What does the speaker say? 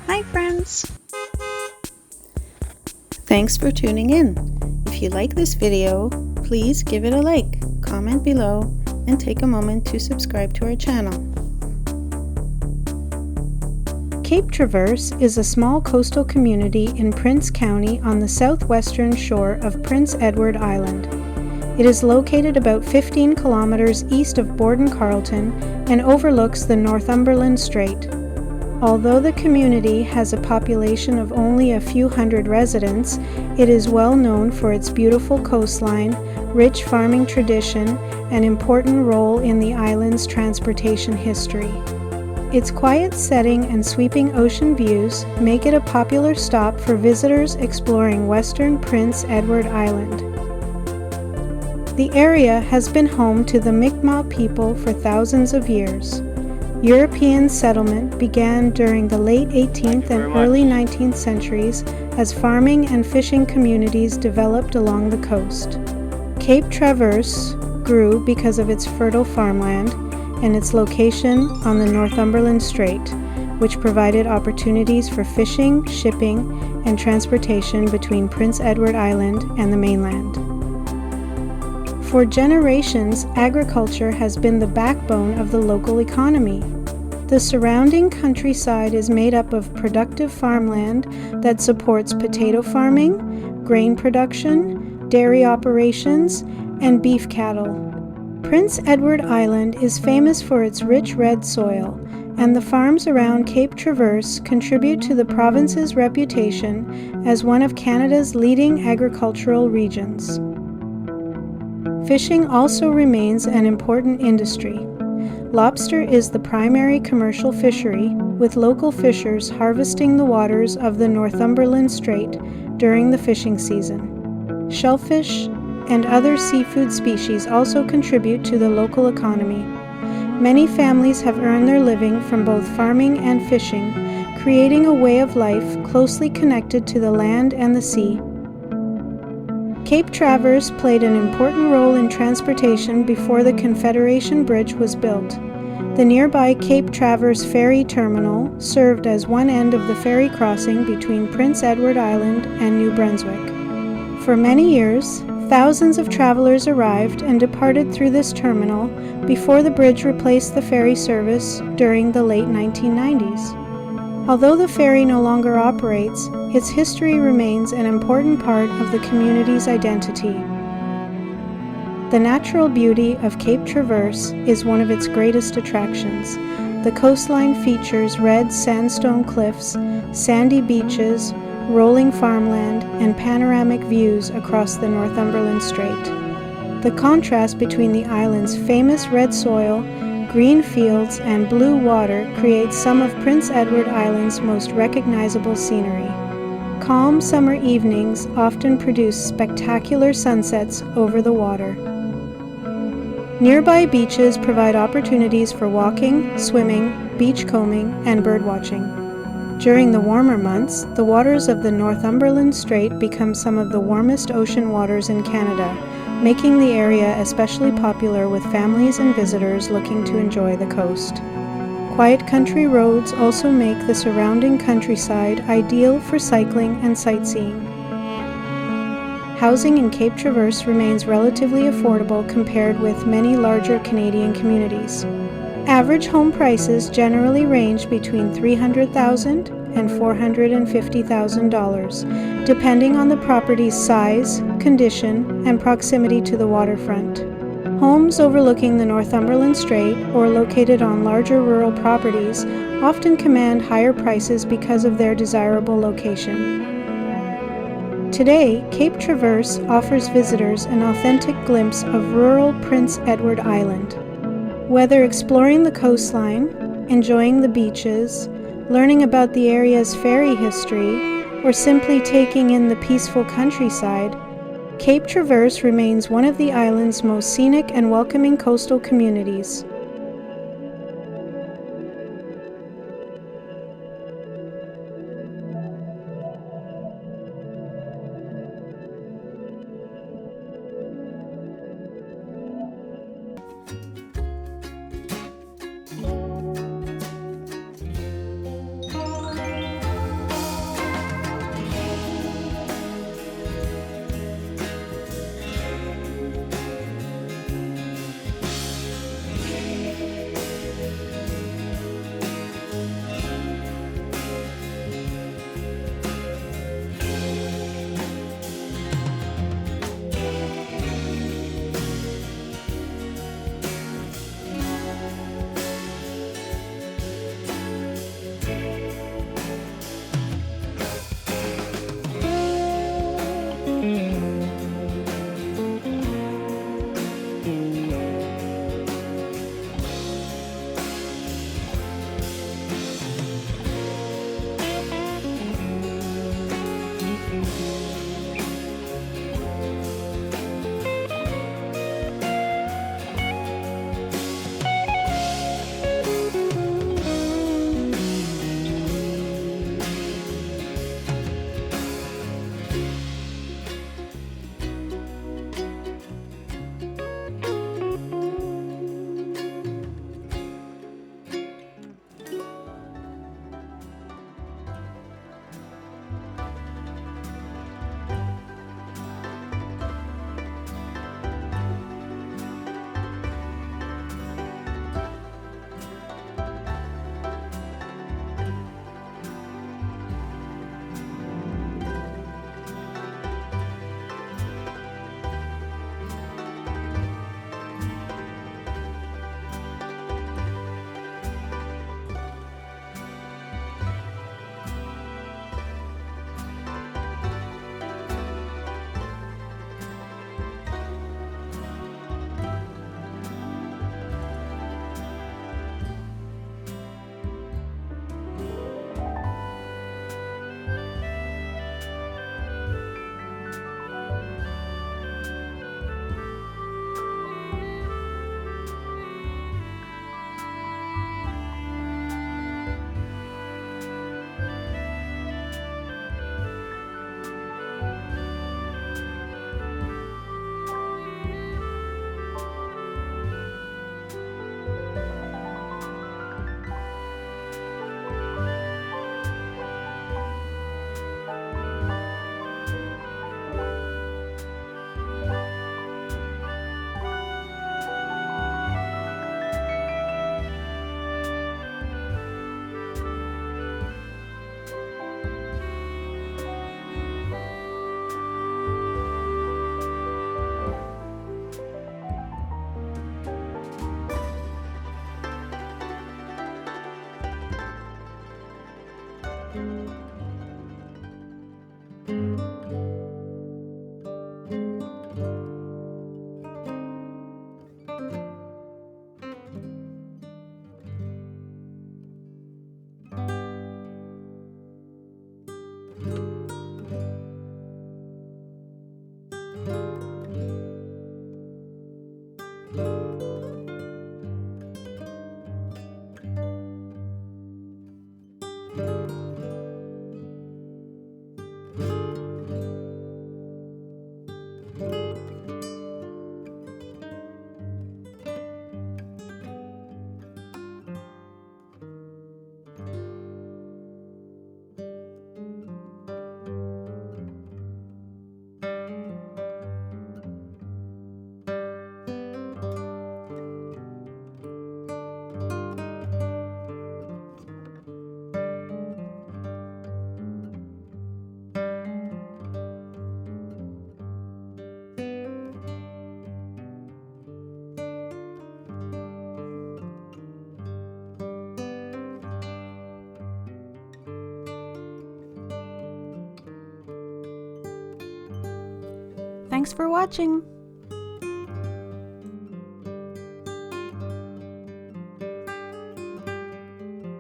Hi friends! Thanks for tuning in. If you like this video, please give it a like, comment below, and take a moment to subscribe to our channel. Cape Traverse is a small coastal community in Prince County on the southwestern shore of Prince Edward Island. It is located about 15 kilometers east of Borden-Carleton and overlooks the Northumberland Strait. Although the community has a population of only a few hundred residents, it is well known for its beautiful coastline, rich farming tradition, and important role in the island's transportation history. Its quiet setting and sweeping ocean views make it a popular stop for visitors exploring western Prince Edward Island. The area has been home to the Mi'kmaq people for thousands of years. European settlement began during the late 18th and early 19th centuries as farming and fishing communities developed along the coast. Cape Traverse grew because of its fertile farmland and its location on the Northumberland Strait, which provided opportunities for fishing, shipping, and transportation between Prince Edward Island and the mainland. For generations, agriculture has been the backbone of the local economy. The surrounding countryside is made up of productive farmland that supports potato farming, grain production, dairy operations, and beef cattle. Prince Edward Island is famous for its rich red soil, and the farms around Cape Traverse contribute to the province's reputation as one of Canada's leading agricultural regions. Fishing also remains an important industry. Lobster is the primary commercial fishery, with local fishers harvesting the waters of the Northumberland Strait during the fishing season. Shellfish and other seafood species also contribute to the local economy. Many families have earned their living from both farming and fishing, creating a way of life closely connected to the land and the sea. Cape Traverse played an important role in transportation before the Confederation Bridge was built. The nearby Cape Traverse Ferry Terminal served as one end of the ferry crossing between Prince Edward Island and New Brunswick. For many years, thousands of travelers arrived and departed through this terminal before the bridge replaced the ferry service during the late 1990s. Although the ferry no longer operates, its history remains an important part of the community's identity. The natural beauty of Cape Traverse is one of its greatest attractions. The coastline features red sandstone cliffs, sandy beaches, rolling farmland, and panoramic views across the Northumberland Strait. The contrast between the island's famous red soil, green fields, and blue water creates some of Prince Edward Island's most recognizable scenery. Calm summer evenings often produce spectacular sunsets over the water. Nearby beaches provide opportunities for walking, swimming, beachcombing, and birdwatching. During the warmer months, the waters of the Northumberland Strait become some of the warmest ocean waters in Canada, making the area especially popular with families and visitors looking to enjoy the coast. Quiet country roads also make the surrounding countryside ideal for cycling and sightseeing. Housing in Cape Traverse remains relatively affordable compared with many larger Canadian communities. Average home prices generally range between $300,000 and $450,000, depending on the property's size, condition, and proximity to the waterfront. Homes overlooking the Northumberland Strait or located on larger rural properties often command higher prices because of their desirable location. Today, Cape Traverse offers visitors an authentic glimpse of rural Prince Edward Island. Whether exploring the coastline, enjoying the beaches, learning about the area's ferry history, or simply taking in the peaceful countryside, Cape Traverse remains one of the island's most scenic and welcoming coastal communities. Thanks for watching!